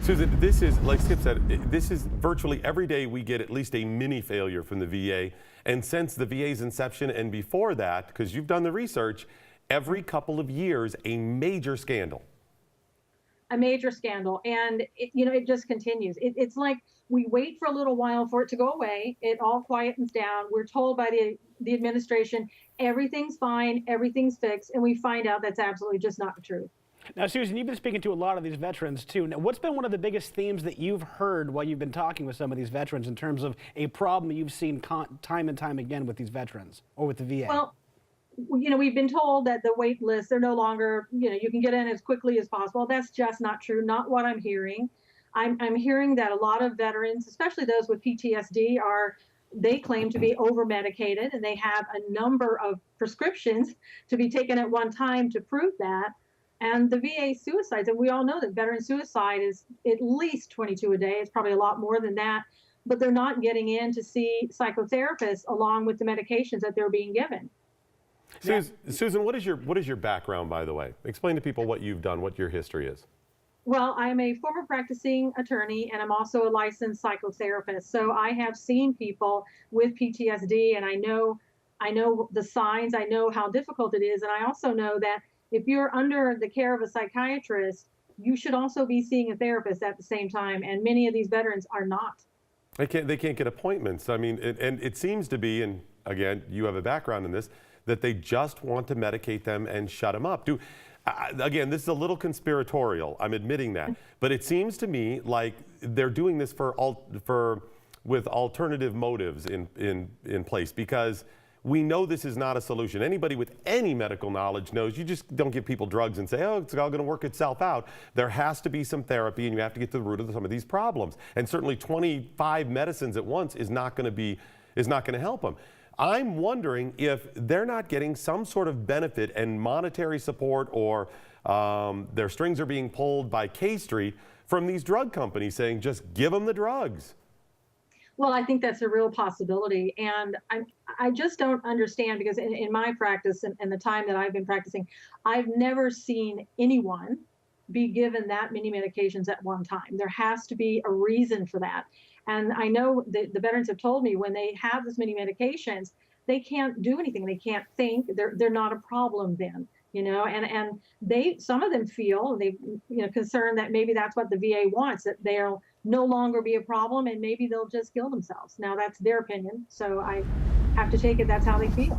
Susan, this is, like Skip said, this is virtually every day we get at least a mini failure from the VA. And since the VA's inception and before that, because you've done the research, every couple of years, a major scandal. A major scandal. And, it just continues. It's like we wait for a little while for it to go away. It all quietens down. We're told by the administration, everything's fine, everything's fixed. And we find out that's absolutely just not the truth. Now, Susan, you've been speaking to a lot of these veterans, too. Now, what's been one of the biggest themes that you've heard while you've been talking with some of these veterans in terms of a problem you've seen time and time again with these veterans or with the VA? Well, we've been told that the wait lists, they're no longer, you can get in as quickly as possible. That's just not true, not what I'm hearing. I'm hearing that a lot of veterans, especially those with PTSD, they claim to be over-medicated, and they have a number of prescriptions to be taken at one time to prove that. And the VA suicides, and we all know that veteran suicide is at least 22 a day. It's probably a lot more than that, but they're not getting in to see psychotherapists along with the medications that they're being given. Susan, what is your background, by the way? Explain to people what you've done, what your history is. Well, I'm a former practicing attorney, and I'm also a licensed psychotherapist. So I have seen people with PTSD, and I know the signs. I know how difficult it is, and I also know that if you're under the care of a psychiatrist, you should also be seeing a therapist at the same time, and many of these veterans are not. They can't get appointments. I mean, and it seems to be, and again, you have a background in this, that they just want to medicate them and shut them up. Again, this is a little conspiratorial, I'm admitting that, but it seems to me like they're doing this with alternative motives in place, because we know this is not a solution. Anybody with any medical knowledge knows you just don't give people drugs and say, oh, it's all going to work itself out. There has to be some therapy, and you have to get to the root of some of these problems. And certainly 25 medicines at once is not going to help them. I'm wondering if they're not getting some sort of benefit and monetary support, or their strings are being pulled by K Street from these drug companies saying, just give them the drugs. Well, I think that's a real possibility. And I just don't understand, because in my practice and the time that I've been practicing, I've never seen anyone be given that many medications at one time. There has to be a reason for that. And I know the veterans have told me when they have this many medications, they can't do anything. They can't think. They're not a problem then. And some of them feel concerned that maybe that's what the VA wants, that they'll no longer be a problem and maybe they'll just kill themselves. Now that's their opinion, so I have to take it that's how they feel.